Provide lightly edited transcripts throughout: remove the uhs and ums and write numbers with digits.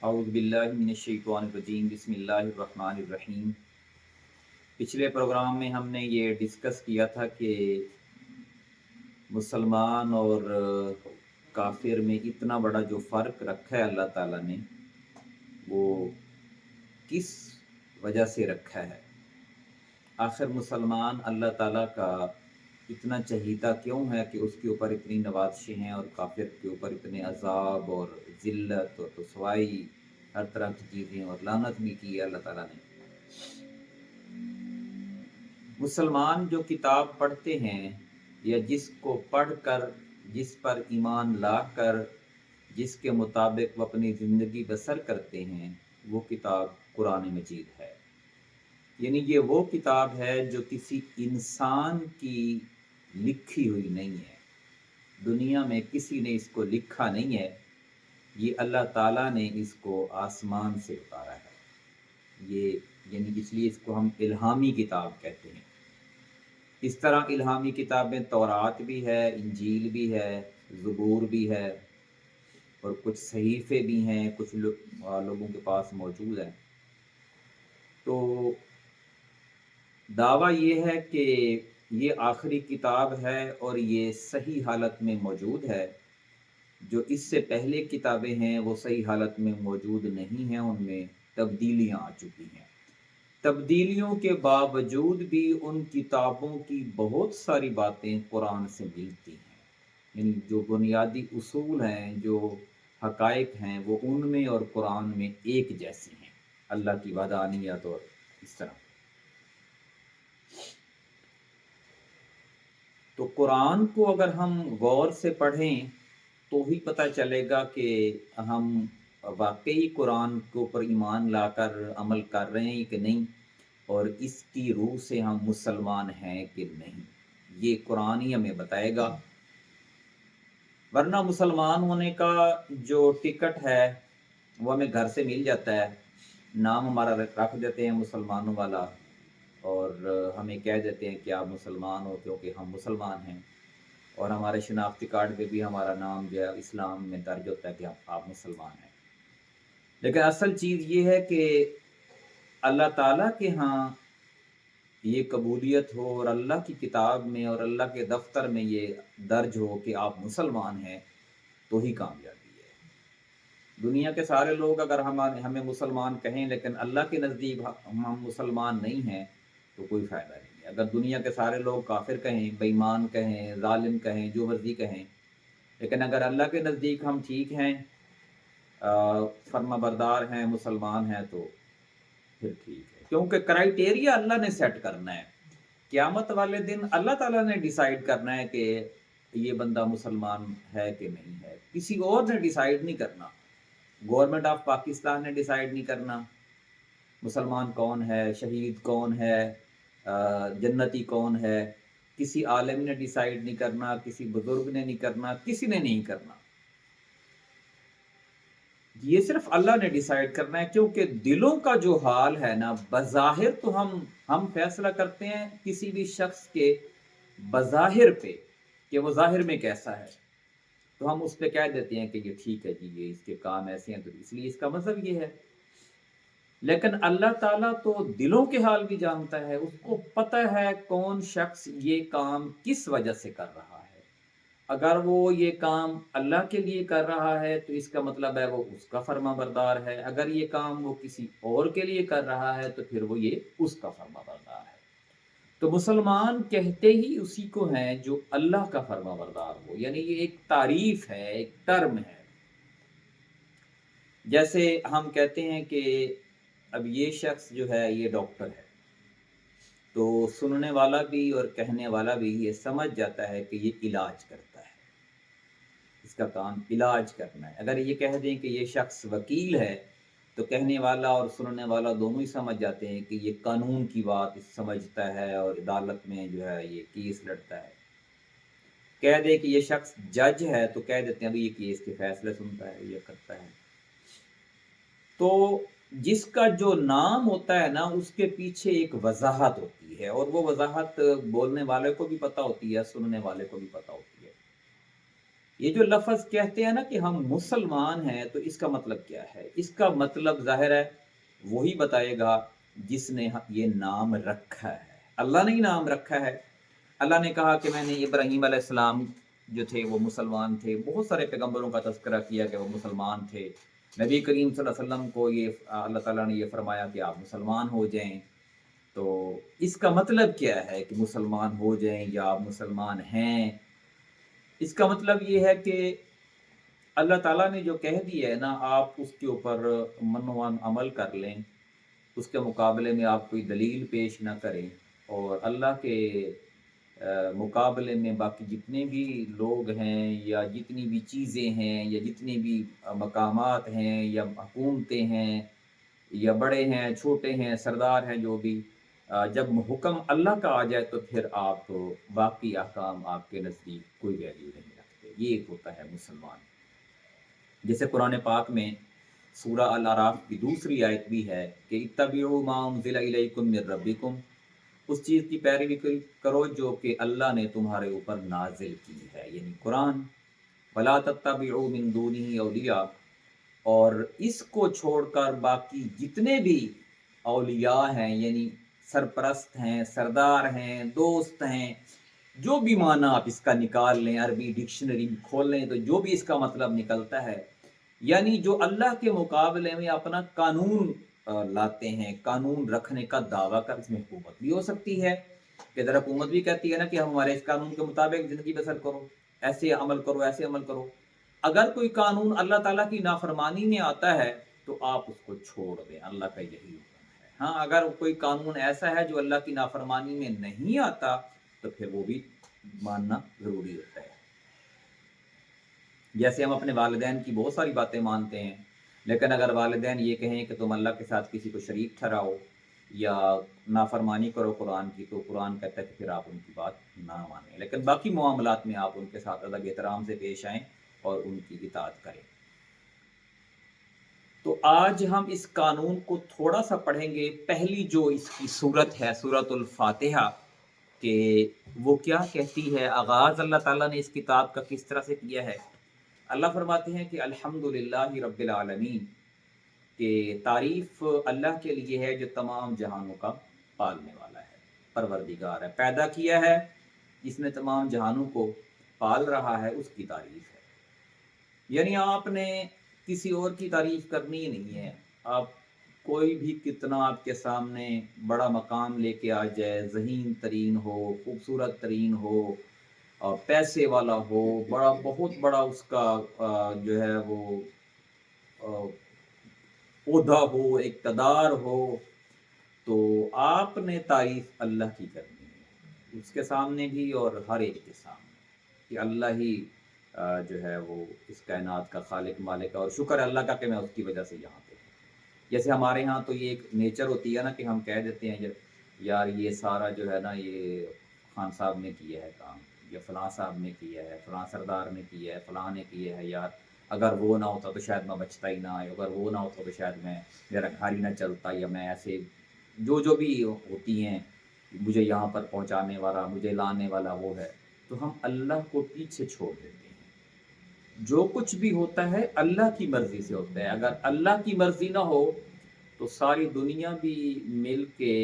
اعوذ باللہ من الشیطان الرجیم بسم اللہ الرحمن الرحیم۔ پچھلے پروگرام میں ہم نے یہ ڈسکس کیا تھا کہ مسلمان اور کافر میں اتنا بڑا جو فرق رکھا ہے اللہ تعالیٰ نے، وہ کس وجہ سے رکھا ہے۔ آخر مسلمان اللہ تعالیٰ کا اتنا چہیتا کیوں ہے کہ اس کے اوپر اتنی نوازشیں ہیں، اور کافر کے اوپر اتنے عذاب اور ذلت اور رسوائی ہر طرح کی چیزیں اور لعنت بھی کی ہے اللہ تعالیٰ نے۔ مسلمان جو کتاب پڑھتے ہیں یا جس کو پڑھ کر، جس پر ایمان لا کر، جس کے مطابق وہ اپنی زندگی بسر کرتے ہیں، وہ کتاب قرآن مجید ہے۔ یعنی یہ وہ کتاب ہے جو کسی انسان کی لکھی ہوئی نہیں ہے، دنیا میں کسی نے اس کو لکھا نہیں ہے، یہ اللہ تعالیٰ نے اس کو آسمان سے اتارا ہے۔ یہ یعنی اس لیے اس کو ہم الہامی کتاب کہتے ہیں۔ اس طرح الہامی کتابیں تورات بھی ہے، انجیل بھی ہے، زبور بھی ہے، اور کچھ صحیفے بھی ہیں، کچھ لوگوں کے پاس موجود ہیں۔ تو دعویٰ یہ ہے کہ یہ آخری کتاب ہے اور یہ صحیح حالت میں موجود ہے۔ جو اس سے پہلے کتابیں ہیں وہ صحیح حالت میں موجود نہیں ہیں، ان میں تبدیلیاں آ چکی ہیں۔ تبدیلیوں کے باوجود بھی ان کتابوں کی بہت ساری باتیں قرآن سے ملتی ہیں، یعنی جو بنیادی اصول ہیں، جو حقائق ہیں، وہ ان میں اور قرآن میں ایک جیسے ہیں، اللہ کی وحدانیت اور اس طرح۔ تو قرآن کو اگر ہم غور سے پڑھیں تو ہی پتہ چلے گا کہ ہم واقعی قرآن کے اوپر ایمان لا کر عمل کر رہے ہیں کہ نہیں، اور اس کی روح سے ہم مسلمان ہیں کہ نہیں۔ یہ قرآن ہی ہمیں بتائے گا، ورنہ مسلمان ہونے کا جو ٹکٹ ہے وہ ہمیں گھر سے مل جاتا ہے، نام ہمارا رکھ دیتے ہیں مسلمانوں والا، اور ہمیں کہہ دیتے ہیں کہ آپ مسلمان ہو کیونکہ ہم مسلمان ہیں، اور ہمارے شناختی کارڈ پہ بھی ہمارا نام جو ہے اسلام میں درج ہوتا ہے کہ آپ مسلمان ہیں۔ لیکن اصل چیز یہ ہے کہ اللہ تعالیٰ کے ہاں یہ قبولیت ہو، اور اللہ کی کتاب میں اور اللہ کے دفتر میں یہ درج ہو کہ آپ مسلمان ہیں، تو ہی کامیابی ہے۔ دنیا کے سارے لوگ اگر ہمیں مسلمان کہیں لیکن اللہ کے نزدیک ہم مسلمان نہیں ہیں تو کوئی فائدہ نہیں ہے۔ اگر دنیا کے سارے لوگ کافر کہیں، بے ایمان کہیں، ظالم کہیں، جو مرضی کہیں، لیکن اگر اللہ کے نزدیک ہم ٹھیک ہیں، فرما بردار ہیں، مسلمان ہیں، تو پھر ٹھیک ہے، کیونکہ کرائیٹیریا اللہ نے سیٹ کرنا ہے۔ قیامت والے دن اللہ تعالیٰ نے ڈیسائیڈ کرنا ہے کہ یہ بندہ مسلمان ہے کہ نہیں ہے، کسی اور نے ڈیسائیڈ نہیں کرنا۔ گورنمنٹ آف پاکستان نے ڈیسائیڈ نہیں کرنا مسلمان کون ہے، شہید کون ہے، جنتی کون ہے، کسی عالم نے ڈیسائیڈ نہیں کرنا، کسی بزرگ نے نہیں کرنا، کسی نے نہیں کرنا۔ یہ صرف اللہ نے ڈیسائیڈ کرنا ہے، کیونکہ دلوں کا جو حال ہے نا، بظاہر تو ہم فیصلہ کرتے ہیں کسی بھی شخص کے بظاہر پہ کہ وہ ظاہر میں کیسا ہے، تو ہم اس پہ کہہ دیتے ہیں کہ یہ ٹھیک ہے جی، یہ اس کے کام ایسے ہیں، تو اس لیے اس کا مطلب یہ ہے۔ لیکن اللہ تعالیٰ تو دلوں کے حال بھی جانتا ہے، اس کو پتہ ہے کون شخص یہ کام کس وجہ سے کر رہا ہے۔ اگر وہ یہ کام اللہ کے لیے کر رہا ہے تو اس کا مطلب ہے وہ اس کا فرما بردار ہے، اگر یہ کام وہ کسی اور کے لیے کر رہا ہے تو پھر وہ یہ اس کا فرما بردار ہے۔ تو مسلمان کہتے ہی اسی کو ہیں جو اللہ کا فرما بردار ہو، یعنی یہ ایک تعریف ہے، ایک ٹرم ہے۔ جیسے ہم کہتے ہیں کہ اب یہ شخص جو ہے یہ ڈاکٹر ہے، تو سننے والا بھی اور کہنے والا بھی یہ سمجھ جاتا ہے کہ یہ علاج کرتا ہے، اس کا کام علاج کرنا ہے۔ اگر یہ کہہ دیں کہ یہ شخص وکیل ہے تو کہنے والا اور سننے والا دونوں ہی سمجھ جاتے ہیں کہ یہ قانون کی بات سمجھتا ہے اور عدالت میں جو ہے یہ کیس لڑتا ہے۔ کہہ دے کہ یہ شخص جج ہے تو کہہ دیتے ہیں یہ کیس کے فیصلے سنتا ہے، یہ کرتا ہے۔ تو جس کا جو نام ہوتا ہے نا، اس کے پیچھے ایک وضاحت ہوتی ہے، اور وہ وضاحت بولنے والے کو بھی پتہ ہوتی ہے، سننے والے کو بھی پتہ ہوتی ہے۔ یہ جو لفظ کہتے ہیں نا کہ ہم مسلمان ہیں، تو اس کا مطلب کیا ہے؟ اس کا مطلب ظاہر ہے وہی بتائے گا جس نے یہ نام رکھا ہے۔ اللہ نے ہی نام رکھا ہے۔ اللہ نے کہا کہ میں نے ابراہیم علیہ السلام جو تھے وہ مسلمان تھے، بہت سارے پیغمبروں کا تذکرہ کیا کہ وہ مسلمان تھے۔ نبی کریم صلی اللہ علیہ وسلم کو یہ اللہ تعالیٰ نے یہ فرمایا کہ آپ مسلمان ہو جائیں۔ تو اس کا مطلب کیا ہے کہ مسلمان ہو جائیں یا آپ مسلمان ہیں؟ اس کا مطلب یہ ہے کہ اللہ تعالیٰ نے جو کہہ دیا ہے نا، آپ اس کے اوپر منوان عمل کر لیں، اس کے مقابلے میں آپ کوئی دلیل پیش نہ کریں، اور اللہ کے مقابلے میں باقی جتنے بھی لوگ ہیں یا جتنی بھی چیزیں ہیں یا جتنے بھی مقامات ہیں یا حکومتیں ہیں یا بڑے ہیں چھوٹے ہیں سردار ہیں جو بھی، جب حکم اللہ کا آ جائے تو پھر آپ باقی احکام آپ کے نزدیک کوئی ویلیو نہیں رکھتے۔ یہ ایک ہوتا ہے مسلمان۔ جیسے قرآن پاک میں سورہ الاعراف کی دوسری آیت بھی ہے کہ اتبعوا ما انزل الیکم من ربکم، اس چیز کی پیروی کرو جو کہ اللہ نے تمہارے اوپر نازل کی ہے، یعنی قرآن۔ ولا تتبعوا من دونہ اولیاء، اور اس کو چھوڑ کر باقی جتنے بھی اولیاء ہیں، یعنی سرپرست ہیں، سردار ہیں، دوست ہیں، جو بھی معنی آپ اس کا نکال لیں، عربی ڈکشنری کھول لیں تو جو بھی اس کا مطلب نکلتا ہے، یعنی جو اللہ کے مقابلے میں اپنا قانون لاتے ہیں، قانون رکھنے کا دعویٰ کر، اس میں حکومت بھی ہو سکتی ہے کہ ادھر حکومت بھی کہتی ہے نا کہ ہم ہمارے اس قانون کے مطابق زندگی بسر کرو، ایسے عمل کرو، ایسے عمل کرو۔ اگر کوئی قانون اللہ تعالیٰ کی نافرمانی میں آتا ہے تو آپ اس کو چھوڑ دیں، اللہ کا یہی حکم ہے۔ ہاں، اگر کوئی قانون ایسا ہے جو اللہ کی نافرمانی میں نہیں آتا تو پھر وہ بھی ماننا ضروری ہوتا ہے۔ جیسے ہم اپنے والدین کی بہت ساری باتیں مانتے ہیں، لیکن اگر والدین یہ کہیں کہ تم اللہ کے ساتھ کسی کو شریک ٹھہراؤ یا نافرمانی کرو قرآن کی، تو قرآن کہتا ہے کہ پھر آپ ان کی بات نہ مانیں، لیکن باقی معاملات میں آپ ان کے ساتھ ادب احترام سے پیش آئیں اور ان کی اطاعت کریں۔ تو آج ہم اس قانون کو تھوڑا سا پڑھیں گے۔ پہلی جو اس کی صورت ہے سورۃ الفاتحہ، کہ وہ کیا کہتی ہے، آغاز اللہ تعالیٰ نے اس کتاب کا کس طرح سے کیا ہے۔ اللہ فرماتے ہیں کہ الحمدللہ رب العالمین، کہ تعریف اللہ کے لیے ہے جو تمام جہانوں کا پالنے والا ہے، پروردگار ہے، پیدا کیا ہے، جس نے تمام جہانوں کو پال رہا ہے، اس کی تعریف ہے۔ یعنی آپ نے کسی اور کی تعریف کرنی ہی نہیں ہے۔ آپ کوئی بھی کتنا آپ کے سامنے بڑا مقام لے کے آ جائے، ذہین ترین ہو، خوبصورت ترین ہو، اور پیسے والا ہو، بڑا بہت بڑا اس کا جو ہے وہ عہدہ ہو، اقتدار ہو، تو آپ نے تعریف اللہ کی کرنی ہے، اس کے سامنے بھی اور ہر ایک کے سامنے، کہ اللہ ہی جو ہے وہ اس کائنات کا خالق مالک ہے، اور شکر اللہ کا کہ میں اس کی وجہ سے یہاں پہ ہوں۔ جیسے ہمارے ہاں تو یہ ایک نیچر ہوتی ہے نا کہ ہم کہہ دیتے ہیں یار یہ سارا جو ہے نا یہ خان صاحب نے کیا ہے کام، یا فلاں صاحب نے کیا ہے، فلاں سردار نے کیا ہے، فلاں نے کیا ہے، یار اگر وہ نہ ہوتا تو شاید میں بچتا ہی نہ، اگر وہ نہ ہوتا تو شاید میں میرا گھر ہی نہ چلتا، یا میں ایسے جو بھی ہوتی ہیں، مجھے یہاں پر پہنچانے والا، مجھے لانے والا وہ ہے۔ تو ہم اللہ کو پیچھے چھوڑ دیتے ہیں۔ جو کچھ بھی ہوتا ہے اللہ کی مرضی سے ہوتا ہے۔ اگر اللہ کی مرضی نہ ہو تو ساری دنیا بھی مل کے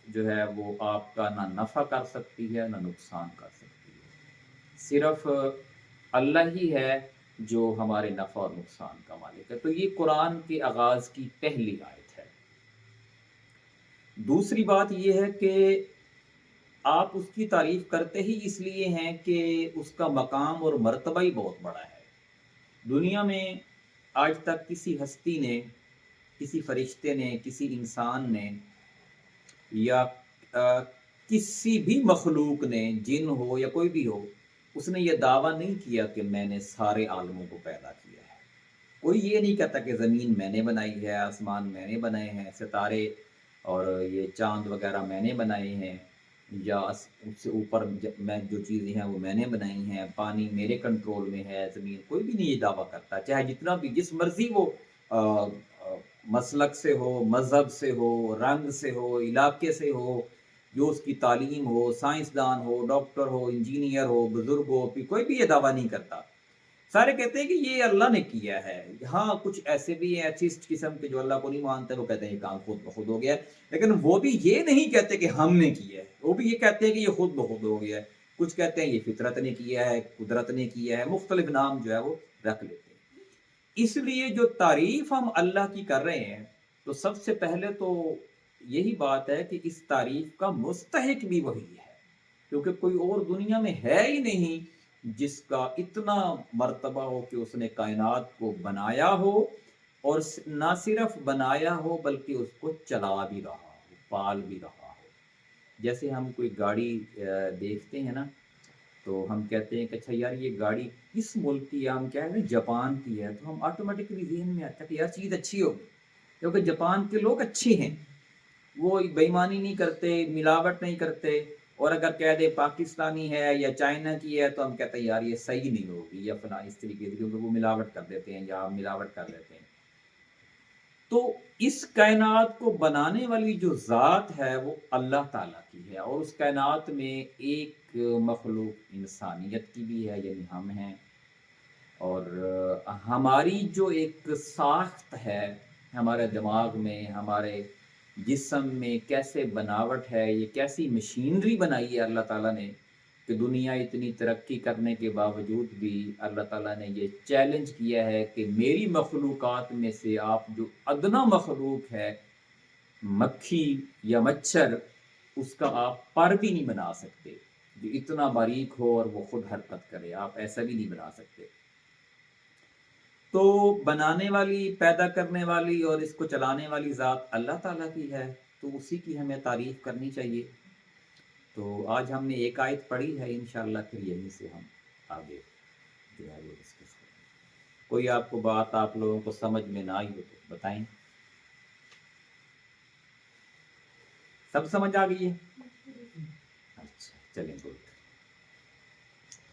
جو ہے وہ آپ کا نہ نفع کر سکتی ہے نہ نقصان کر سکتی ہے۔ صرف اللہ ہی ہے جو ہمارے نفع اور نقصان کا مالک ہے۔ تو یہ قرآن کے آغاز کی پہلی آیت ہے۔ دوسری بات یہ ہے کہ آپ اس کی تعریف کرتے ہی اس لیے ہیں کہ اس کا مقام اور مرتبہ ہی بہت بڑا ہے۔ دنیا میں آج تک کسی ہستی نے، کسی فرشتے نے، کسی انسان نے یا کسی بھی مخلوق نے، جن ہو یا کوئی بھی ہو، اس نے یہ دعویٰ نہیں کیا کہ میں نے سارے عالموں کو پیدا کیا ہے۔ کوئی یہ نہیں کہتا کہ زمین میں نے بنائی ہے، آسمان میں نے بنائے ہیں، ستارے اور یہ چاند وغیرہ میں نے بنائے ہیں، یا اس سے اوپر میں جو چیزیں ہیں وہ میں نے بنائی ہیں، پانی میرے کنٹرول میں ہے، زمین، کوئی بھی نہیں یہ دعویٰ کرتا، چاہے جتنا بھی جس مرضی وہ مسلک سے ہو، مذہب سے ہو، رنگ سے ہو، علاقے سے ہو، جو اس کی تعلیم ہو، سائنسدان ہو، ڈاکٹر ہو، انجینئر ہو، بزرگ ہو، کوئی بھی یہ دعویٰ نہیں کرتا سارے کہتے ہیں کہ یہ اللہ نے کیا ہے. ہاں کچھ ایسے بھی ہیں ایتھسٹ قسم کے جو اللہ کو نہیں مانتے، وہ کہتے ہیں یہ کام خود بخود ہو گیا ہے، لیکن وہ بھی یہ نہیں کہتے کہ ہم نے کیا ہے، وہ بھی یہ کہتے ہیں کہ یہ خود بخود ہو گیا ہے. کچھ کہتے ہیں یہ فطرت نے کیا ہے، قدرت نے کیا ہے، مختلف نام جو ہے وہ رکھ لیتے ہیں. اس لیے جو تعریف ہم اللہ کی کر رہے ہیں، تو سب سے پہلے تو یہی بات ہے کہ اس تعریف کا مستحق بھی وہی ہے، کیونکہ کوئی اور دنیا میں ہے ہی نہیں جس کا اتنا مرتبہ ہو کہ اس نے کائنات کو بنایا ہو، اور نہ صرف بنایا ہو بلکہ اس کو چلا بھی رہا ہو، پال بھی رہا ہو. جیسے ہم کوئی گاڑی دیکھتے ہیں نا، تو ہم کہتے ہیں کہ اچھا یار یہ گاڑی کس ملک کی ہے، ہم کہہ رہے ہیں جاپان کی ہے، تو ہم آٹومیٹکلی ذہن میں آتا ہے کہ یار چیز اچھی ہوگی، کیونکہ جاپان کے لوگ اچھے ہیں، وہ بےایمانی نہیں کرتے، ملاوٹ نہیں کرتے. اور اگر کہہ دے پاکستانی ہے یا چائنا کی ہے تو ہم کہتے ہیں یار یہ صحیح نہیں ہوگی یا فلاں اس طریقے سے، کیونکہ وہ ملاوٹ کر دیتے ہیں یا ملاوٹ کر دیتے ہیں. تو اس کائنات کو بنانے والی جو ذات ہے وہ اللہ تعالیٰ کی ہے، اور اس کائنات میں ایک مخلوق انسانیت کی بھی ہے، یعنی ہم ہیں. اور ہماری جو ایک ساخت ہے، ہمارے دماغ میں، ہمارے جسم میں کیسے بناوٹ ہے، یہ کیسی مشینری بنائی ہے اللہ تعالیٰ نے کہ دنیا اتنی ترقی کرنے کے باوجود بھی اللہ تعالیٰ نے یہ چیلنج کیا ہے کہ میری مخلوقات میں سے آپ جو ادنا مخلوق ہے، مکھی یا مچھر، اس کا آپ پر بھی نہیں بنا سکتے جو اتنا باریک ہو اور وہ خود حرکت کرے، آپ ایسا بھی نہیں بنا سکتے. تو بنانے والی، پیدا کرنے والی اور اس کو چلانے والی ذات اللہ تعالیٰ کی ہے، تو اسی کی ہمیں تعریف کرنی چاہیے. تو آج ہم نے ایک آیت پڑھی ہے، انشاءاللہ پھر یہیں سے ہم آگے جو ہے وہ ڈسکس کریں. کوئی آپ کو بات آپ لوگوں کو سمجھ میں نہ آئی ہو تو بتائیں. سب سمجھ آ گئی ہے؟ اچھا چلیں.